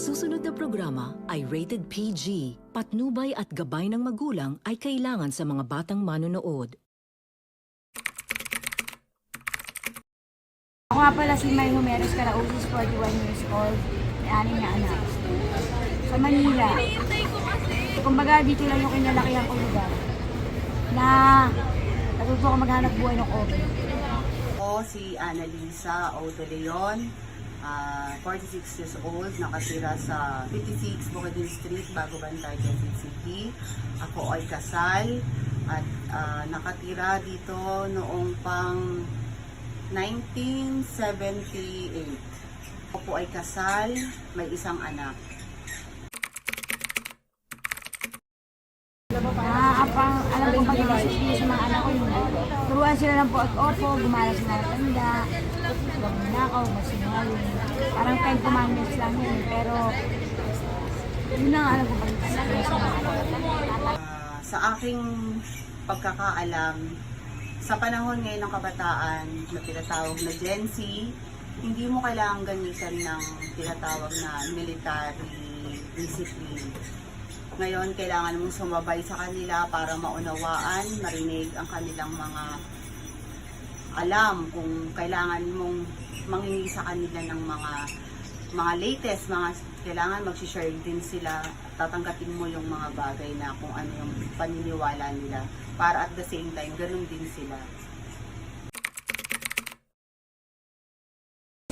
susunod na programa ay rated PG. Patnubay at gabay ng magulang ay kailangan sa mga batang manonood. Ako nga pala si May Humeros Carausis, 41 years old, may anim na anak. Sa Manila. Kumbaga dito lang yung kinalakihan kong lugar. Na natuto ko maghanap buhay ng okay. Ako si Annalisa O. De Leon, 46 years old, nakatira sa 56 Bukidnon Street, Bagubantay, Quezon City. Ako ay kasal at nakatira dito noong pang 1978. Ako po ay kasal, may isang anak. Alam ko pag-iisip sa mga anak ko yun. Turuan sila ng po at opo, gumala sila ng tanda, nakaw, masinungaling. Parang 10 commandments lang yun. Pero yun ang alam ko pag-iisip sa mga anak. Sa aking pagkakaalam, sa panahon ngayon ng kabataan na tinatawag na Gen Z, hindi mo kailangang gamitan ng tinatawag na military discipline. Ngayon, kailangan mong sumabay sa kanila para maunawaan, marinig ang kanilang mga alam kung kailangan mong mangingi sa kanila ng mga latest, kailangan mag-share din sila, tatanggapin mo yung mga bagay na kung ano yung paniniwala nila para at the same time, ganun din sila.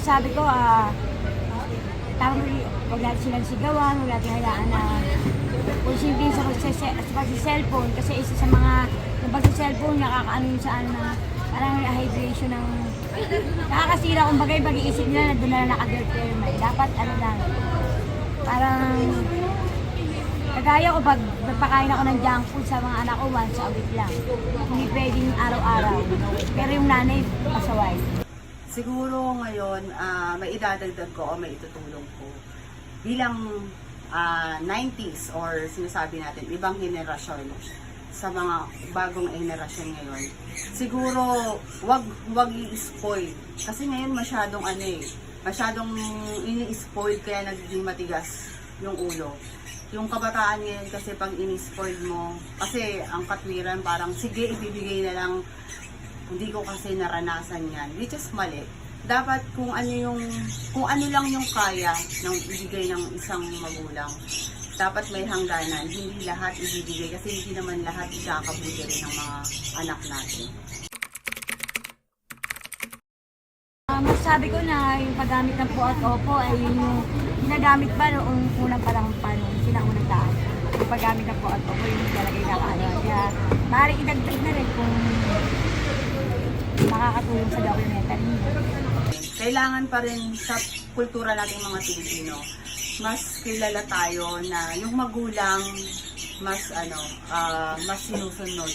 Sabi ko, huwag natin silang sigawan, huwag natin hayaan na kung simple sa pag-cellphone, kasi isa sa mga yung pag-cellphone, nakakaano yun sa ano na parang hydration ng nakakasira kung bagay pag-iisip nila na doon na naka-determine. Dapat ano lang, parang kagaya ko pag nagpakain ako ng junk food sa mga anak ko once a week lang. Hindi pwedeng araw-araw. Pero yung nanay, pasaway. Siguro ngayon, may idadagdag ko o may itutulong ko. Bilang 90s or sinasabi natin, ibang henerasyon sa mga bagong henerasyon ngayon. Siguro, wag i-spoil. Kasi ngayon masyadong masyadong ini-spoil kaya nagiging matigas yung ulo. Yung kabataan ngayon kasi pag ini-spoil mo, kasi ang katwiran parang sige ibibigay na lang, hindi ko kasi naranasan yan, which is mali. Dapat kung ano lang yung kaya ng ibigay ng isang magulang, dapat may hangganan, hindi lahat ibibigay kasi hindi naman lahat ikakabuti rin ng mga anak natin. Masasabi ko na yung paggamit ng po at opo ay yung ginagamit ba noong unang panahon pa noong sinaunang daan. Yung paggamit ng po at opo yung talaga yung nakaano. Kaya maaaring idagdag na rin kung makakatulong sa documentary. Kailangan pa rin sa kultura nating mga Pilipino, mas kilala tayo na yung magulang mas sinusunod.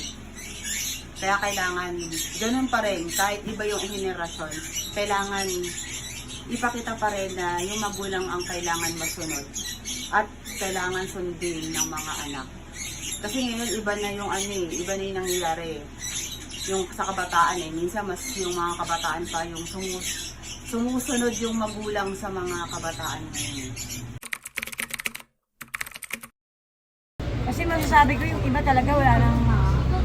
Kaya kailangan ganun pa rin, kahit iba yung henerasyon, kailangan ipakita pa rin na yung magulang ang kailangan masunod at kailangan sundin ng mga anak. Kasi ngayon iba na yung iba na yung nangyayari. Yung sa kabataan minsan mas yung mga kabataan pa yung sumusunod yung magulang sa mga kabataan ngayon. Kasi masasabi ko yung iba talaga wala nang,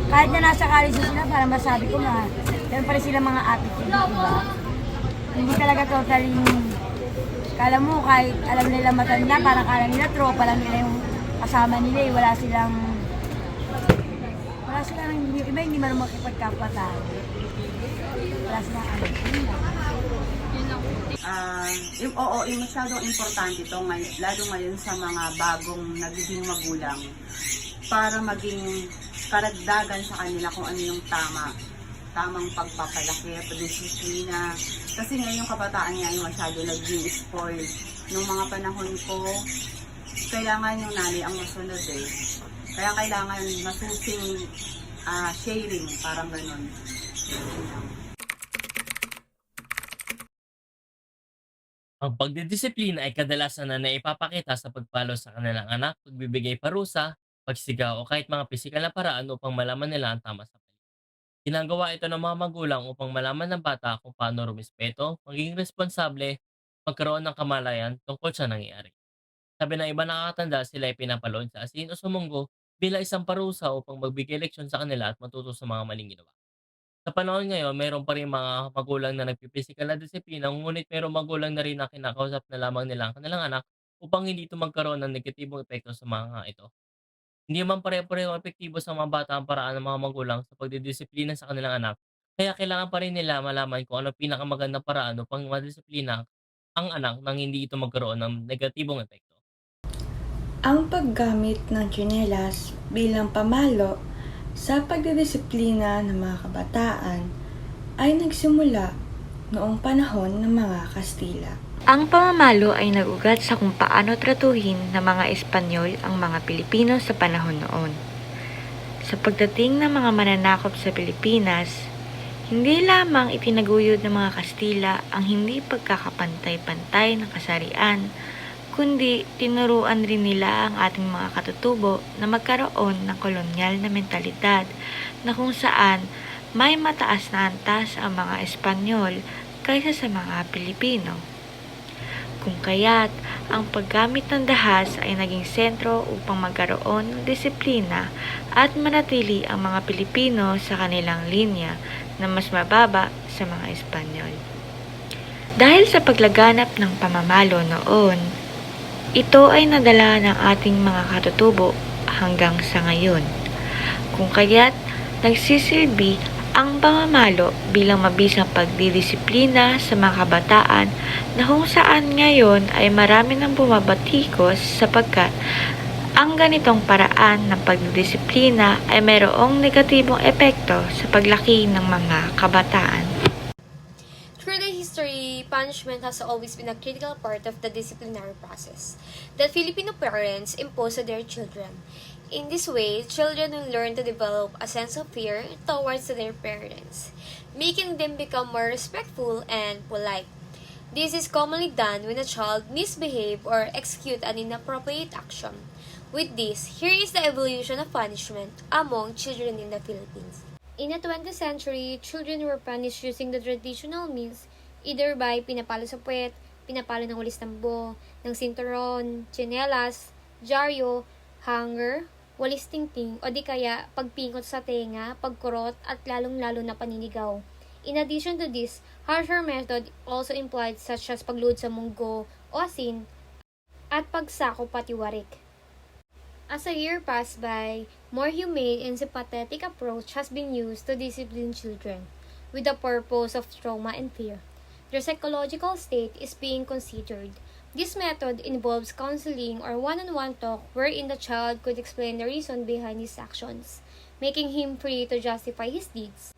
kahit na nasa college na sila, parang masasabi ko na meron pa rin sila mga attitude, diba? Hindi talaga totally, kala mo kahit alam nila matanda, parang kala nila tropa lang nila yung kasama nila wala silang, yung iba hindi man makipagkapatan. Wala silang Yung masyadong importante ito, lalo ngayon sa mga bagong nagiging magulang, para maging karagdagan sa kanila kung ano yung tamang pagpapalaki, pagdisiplina. Kasi ngayon yung kabataan niya yung masyado naging spoiled. Nung mga panahon ko, kailangan yung nanay ang masunod Kaya kailangan masusing sharing, parang ganun. Ang pagdidisiplina ay kadalasan na naipapakita sa pagpalo sa kanilang anak, pagbibigay parusa, pagsigaw o kahit mga pisikal na paraan upang malaman nila ang tama sa mali. Ginagawa ito ng mga magulang upang malaman ng bata kung paano rumispeto, maging responsable, magkaroon ng kamalayan tungkol sa nangyayari. Sabi ng iba nakakatanda, sila ay pinapaloon sa asin o sumunggo bilang isang parusa upang magbigay leksyon sa kanila at matuto sa mga maling ginawa. Sa panahon ngayon, meron pa rin mga magulang na nagpipisikal na disiplina, ngunit merong magulang na rin na kinakausap na lamang nila ang kanilang anak upang hindi ito magkaroon ng negatibong epekto sa mga ito. Hindi man pare-parehong epektibo sa mga bata ang paraan ng mga magulang sa pagdidisiplina sa kanilang anak, kaya kailangan pa rin nila malaman kung ano ang pinakamagandang paraan upang madisiplina ang anak nang hindi ito magkaroon ng negatibong epekto. Ang paggamit ng tsinelas bilang pamalo sa pagdidisiplina ng mga kabataan ay nagsimula noong panahon ng mga Kastila. Ang pamamalo ay nag-ugat sa kung paano tratuhin ng mga Espanyol ang mga Pilipino sa panahon noon. Sa pagdating ng mga mananakop sa Pilipinas, hindi lamang itinaguyod ng mga Kastila ang hindi pagkakapantay-pantay ng kasarian, kundi tinuruan rin nila ang ating mga katutubo na magkaroon ng kolonyal na mentalidad na kung saan may mataas na antas ang mga Espanyol kaysa sa mga Pilipino. Kung kaya't ang paggamit ng dahas ay naging sentro upang magkaroon ng disiplina at manatili ang mga Pilipino sa kanilang linya na mas mababa sa mga Espanyol. Dahil sa paglaganap ng pamamalo noon, ito ay nadala ng ating mga katutubo hanggang sa ngayon. Kung kaya't nagsisilbi ang pamamalo bilang mabisang pagdidisiplina sa mga kabataan na kung saan ngayon ay marami nang bumabatikos sapagkat ang ganitong paraan ng pagdidisiplina ay mayroong negatibong epekto sa paglaki ng mga kabataan. Through the history, punishment has always been a critical part of the disciplinary process that Filipino parents impose on their children. In this way, children will learn to develop a sense of fear towards their parents, making them become more respectful and polite. This is commonly done when a child misbehaves or executes an inappropriate action. With this, here is the evolution of punishment among children in the Philippines. In the 20th century, children were punished using the traditional means, either by pinapalo sa puwet, pinapalo ng walis tambo, ng sinturon, tsinelas, dyaryo, hanger, walis tingting, o di kaya pagpingot sa tenga, pagkurot, at lalong-lalo na paninigaw. In addition to this, harsher method also implied such as pagluhod sa munggo o asin at pagsako pati warik. As a year passed by, more humane and sympathetic approach has been used to discipline children, with the purpose of trauma and fear. Their psychological state is being considered. This method involves counseling or one-on-one talk wherein the child could explain the reason behind his actions, making him free to justify his deeds.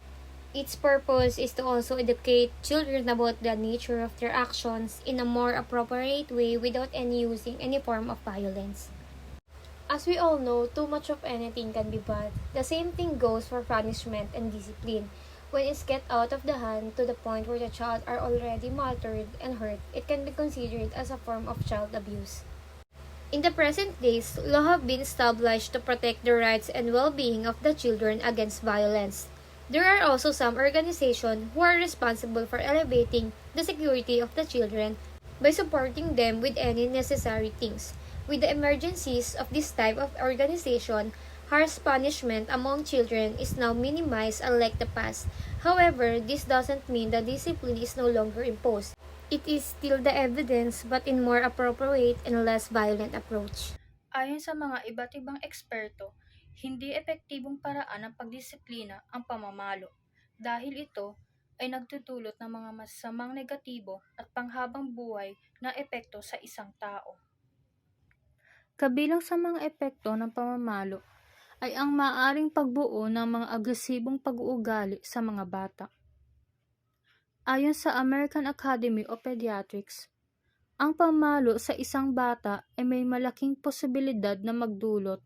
Its purpose is to also educate children about the nature of their actions in a more appropriate way without using any form of violence. As we all know, too much of anything can be bad. The same thing goes for punishment and discipline. When it's get out of the hand to the point where the child are already maltreated and hurt, it can be considered as a form of child abuse. In the present days, law have been established to protect the rights and well-being of the children against violence. There are also some organizations who are responsible for elevating the security of the children by supporting them with any necessary things. With the emergencies of this type of organization, harsh punishment among children is now minimized unlike the past. However, this doesn't mean that discipline is no longer imposed. It is still the evidence but in more appropriate and less violent approach. Ayon sa mga iba't ibang eksperto, hindi epektibong paraan ng pagdisiplina ang pamamalo dahil ito ay nagdudulot ng mga masasamang negatibo at panghabang buhay na epekto sa isang tao. Kabilang sa mga epekto ng pamamalo ay ang maaaring pagbuo ng mga agresibong pag-uugali sa mga bata. Ayon sa American Academy of Pediatrics, ang pamalo sa isang bata ay may malaking posibilidad na magdulot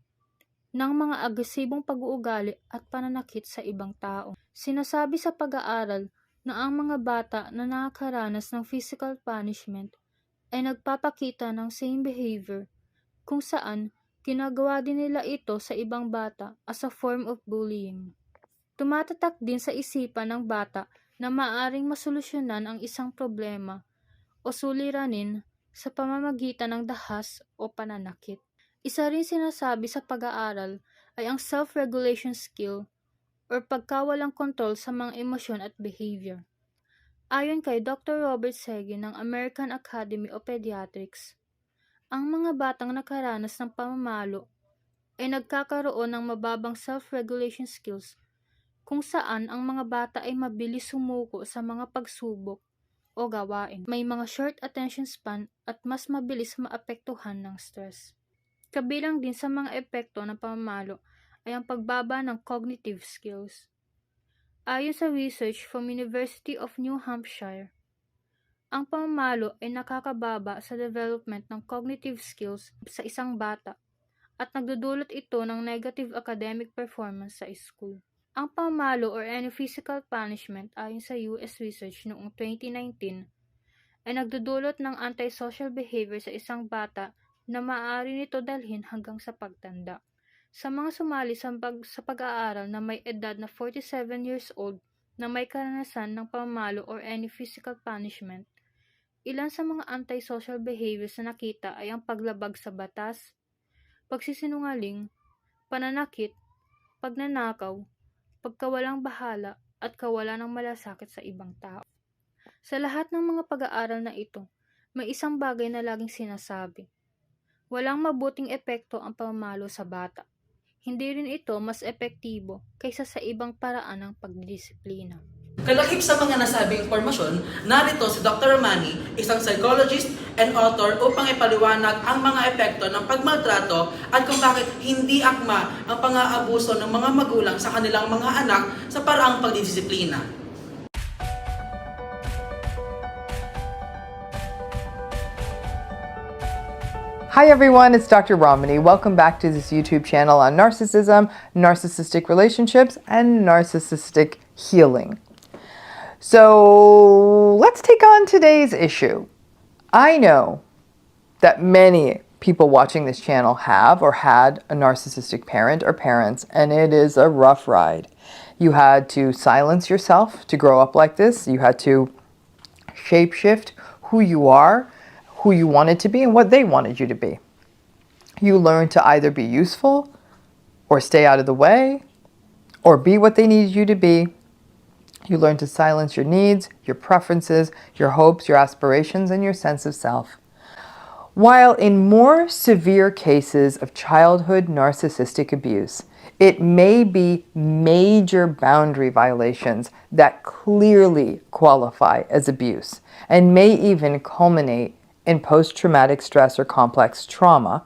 ng mga agresibong pag-uugali at pananakit sa ibang tao. Sinasabi sa pag-aaral na ang mga bata na nakakaranas ng physical punishment ay nagpapakita ng same behavior kung saan ginagawa din nila ito sa ibang bata as a form of bullying. Tumatatak din sa isipan ng bata na maaaring masolusyonan ang isang problema o suliranin sa pamamagitan ng dahas o pananakit. Isa rin sinasabi sa pag-aaral ay ang self-regulation skill or pagkawalang kontrol sa mga emosyon at behavior. Ayon kay Dr. Robert Segi ng American Academy of Pediatrics, ang mga batang nakaranas ng pamamalo ay nagkakaroon ng mababang self-regulation skills kung saan ang mga bata ay mabilis sumuko sa mga pagsubok o gawain. May mga short attention span at mas mabilis maapektuhan ng stress. Kabilang din sa mga epekto ng pamamalo ay ang pagbaba ng cognitive skills. Ayon sa research from University of New Hampshire, ang pamamalo ay nakakababa sa development ng cognitive skills sa isang bata at nagdudulot ito ng negative academic performance sa school. Ang pamalo or any physical punishment ayon sa US research noong 2019 ay nagdudulot ng antisocial behavior sa isang bata na maaari nito dalhin hanggang sa pagtanda. Sa mga sumali sa pag-aaral na may edad na 47 years old na may karanasan ng pamalo or any physical punishment, ilan sa mga antisocial behaviors na nakita ay ang paglabag sa batas, pagsisinungaling, pananakit, pagnanakaw, pagkawalang bahala at kawalan ng malasakit sa ibang tao. Sa lahat ng mga pag-aaral na ito, may isang bagay na laging sinasabi. Walang mabuting epekto ang pamamalo sa bata. Hindi rin ito mas epektibo kaysa sa ibang paraan ng pagdidisiplina. Kalakip sa mga nasabing impormasyon, narito si Dr. Romani, isang psychologist and author upang ipaliwanag ang mga epekto ng pagmaltrato at kung bakit hindi akma ang pang-aabuso ng mga magulang sa kanilang mga anak sa paraang pagdidisiplina. Hi everyone, it's Dr. Romani. Welcome back to this YouTube channel on narcissism, narcissistic relationships, and narcissistic healing. So let's take on today's issue. I know that many people watching this channel have or had a narcissistic parent or parents, and it is a rough ride. You had to silence yourself to grow up like this. You had to shapeshift who you are, who you wanted to be, and what they wanted you to be. You learned to either be useful or stay out of the way or be what they needed you to be. You learn to silence your needs, your preferences, your hopes, your aspirations, and your sense of self. While in more severe cases of childhood narcissistic abuse, it may be major boundary violations that clearly qualify as abuse and may even culminate in post-traumatic stress or complex trauma.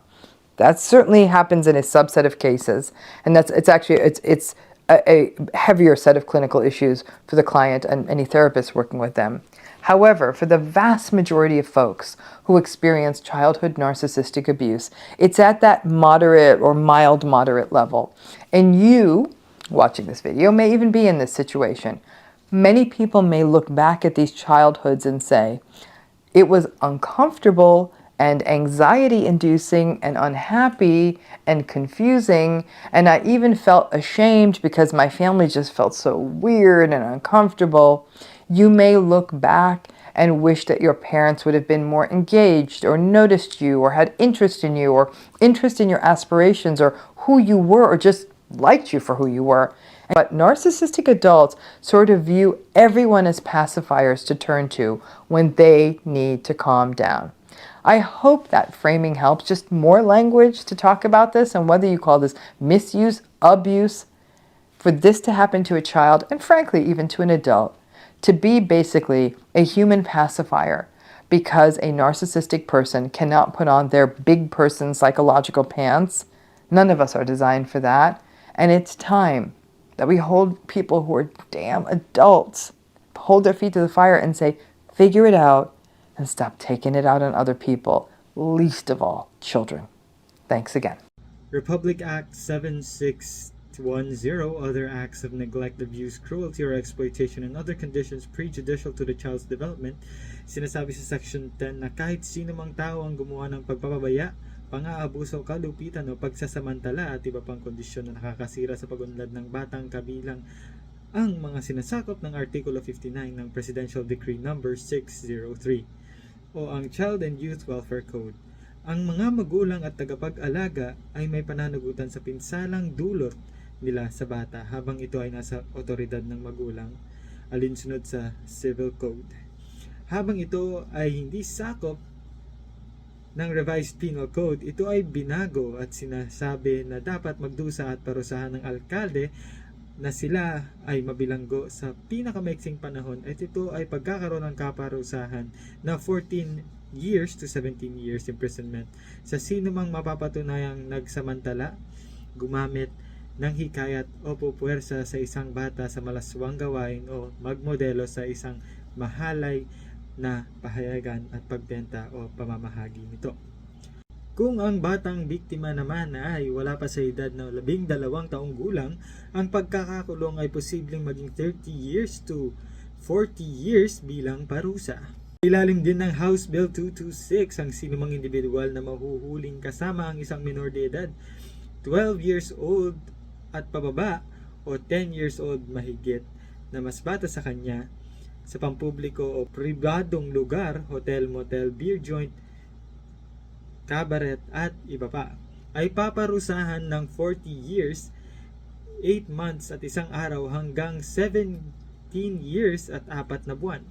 That certainly happens in a subset of cases, and it's a heavier set of clinical issues for the client and any therapist working with them. However, for the vast majority of folks who experience childhood narcissistic abuse, it's at that moderate or mild moderate level. And you, watching this video, may even be in this situation. Many people may look back at these childhoods and say, it was uncomfortable and anxiety-inducing and unhappy and confusing, and I even felt ashamed because my family just felt so weird and uncomfortable. You may look back and wish that your parents would have been more engaged or noticed you or had interest in you or interest in your aspirations or who you were or just liked you for who you were. But narcissistic adults sort of view everyone as pacifiers to turn to when they need to calm down. I hope that framing helps, just more language to talk about this, and whether you call this misuse, abuse, for this to happen to a child, and frankly even to an adult, to be basically a human pacifier because a narcissistic person cannot put on their big person psychological pants. None of us are designed for that, and it's time that we hold people who are damn adults, hold their feet to the fire and say, figure it out, and stop taking it out on other people, least of all children. Thanks again. Republic Act 7610, other acts of neglect, abuse, cruelty, or exploitation and other conditions prejudicial to the child's development, sinasabi sa Section 10 na kahit sino mang tao ang gumawa ng pagpapabaya, pang-aabuso, kalupitan o pagsasamantala at iba pang kondisyon na nakakasira sa pag-unlad ng batang kabilang ang mga sinasakop ng Artikulo 59 ng Presidential Decree No. 603. o ang Child and Youth Welfare Code. Ang mga magulang at tagapag-alaga ay may pananagutan sa pinsalang dulot nila sa bata habang ito ay nasa otoridad ng magulang, alinsunod sa Civil Code. Habang ito ay hindi sakop ng Revised Penal Code, ito ay binago at sinasabi na dapat magdusa at parusahan ng alkalde na sila ay mabilanggo sa pinakamaiksing panahon at ito ay pagkakaroon ng kaparusahan na 14 years to 17 years imprisonment sa sino mang mapapatunayang nagsamantala, gumamit ng hikayat o pupuwersa sa isang bata sa malaswang gawain o magmodelo sa isang mahalay na pahayagan at pagbenta o pamamahagi nito. Kung ang batang biktima naman ay wala pa sa edad na 12 taong gulang, ang pagkakakulong ay posibleng maging 30 years to 40 years bilang parusa. Ilalim din ng House Bill 226 ang sinumang individual na mahuhuling kasama ang isang minor de edad, 12 years old at pababa o 10 years old mahigit na mas bata sa kanya sa pampubliko o pribadong lugar, hotel, motel, beer joint, cabaret at iba pa, ay paparusahan ng 40 years, 8 months at 1 araw hanggang 17 years at 4 na buwan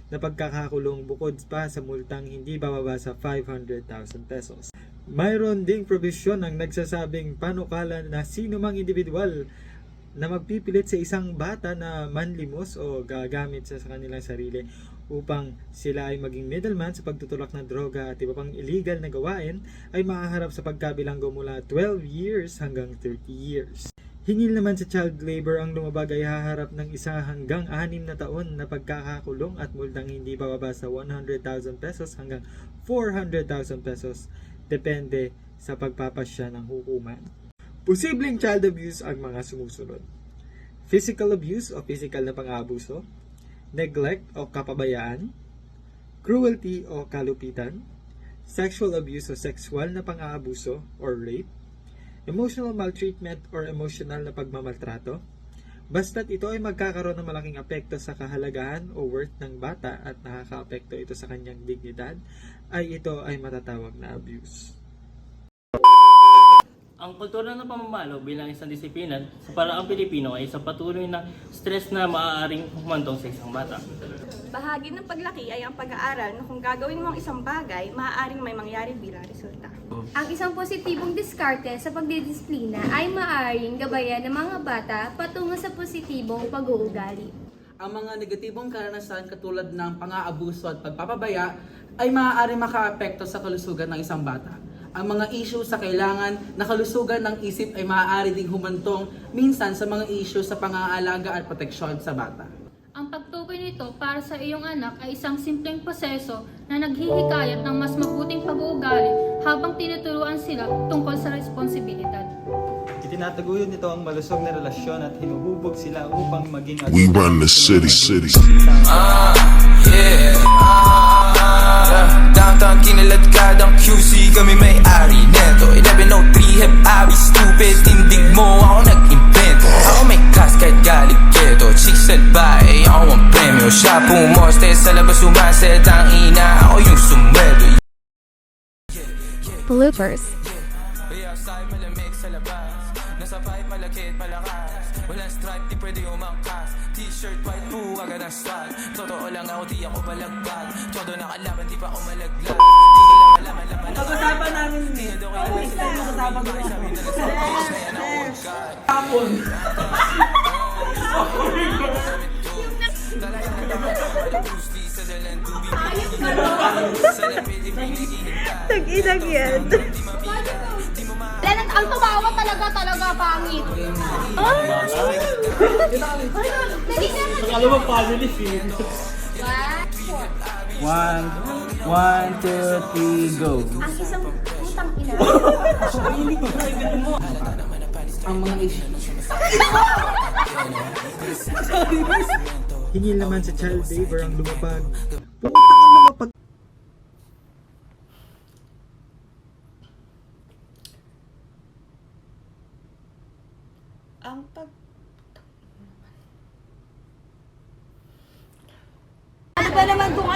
na pagkakakulong bukod pa sa multang hindi bababa sa 500,000 pesos. Mayroon ding probisyon ang nagsasabing panukala na sino mang individual na magpipilit sa isang bata na manlimos o gagamit sa kanilang sarili upang sila ay maging middleman sa pagtutulak ng droga at iba pang illegal na gawain ay mahaharap sa pagkabilanggo mula 12 years hanggang 30 years. Hingil naman sa child labor ang lumabag ay haharap ng 1 hanggang 6 na taon na pagkakakulong at multang hindi bababa sa 100,000 pesos hanggang 400,000 pesos depende sa pagpapasya ng hukuman. Posibleng child abuse ang mga sumusunod: physical abuse o physical na pang-aabuso, neglect o kapabayaan, cruelty o kalupitan, sexual abuse o sexual na pang-aabuso or rape, emotional maltreatment or emotional na pagmamaltrato, basta't ito ay magkakaroon ng malaking apekto sa kahalagahan o worth ng bata at nakakaapekto ito sa kanyang dignidad, ay ito ay matatawag na abuse. Ang kultura ng pamamalo bilang isang disiplina sa paraang Pilipino ay isang patuloy na stress na maaaring humantong sa isang bata. Bahagi ng paglaki ay ang pag-aaral na kung gagawin mo ang isang bagay, maaaring may mangyari bilang resulta. Ang isang positibong diskarte sa pagdidisiplina ay maaaring gabayan ng mga bata patungo sa positibong pag-uugali. Ang mga negatibong karanasan katulad ng pang-aabuso at pagpapabaya ay maaaring makaapekto sa kalusugan ng isang bata. Ang mga issue sa kailangan na kalusugan ng isip ay maaari ding humantong minsan sa mga issue sa pang-aalaga at proteksyon sa bata. Ang pagtukoy nito para sa iyong anak ay isang simpleng proseso na naghihikayat ng mas mabuting pag-uugali habang tinuturuan sila tungkol sa responsibilidad. Itinataguyod nito ang malusog na relasyon at hinuhubog sila upang maging We run the city. Downtown kinaladkadang QC, kami may-ari neto. 1103 hep ari stupid, tindig mo ako nag-invento. Ako may class kahit galing keto, chicksel ba ako ang premyo. Siya pumoste sa labas umaset, ang ina ako yung sumweldo. Bloopers. Malamig sa labas, nasa pipe malakit malakas. Walang stripe, di pwede umangkas. T-shirt, white po, agad ang swag. Totoo lang ako, di ako balagdag. Todo nakalaman, di pa ako malaglag. Di nila malaman laman. Pag-usapan namin ni pag-usapan ko hapon. Tag-inag yan. Ang tumawa talaga pangit. Nakalawang family film. 1, 2, 3, go. Ang isang putang ina. Ang mga issue. hingil naman sa child labor ang lumapag. Putang lumapag. Ang pag... naman kung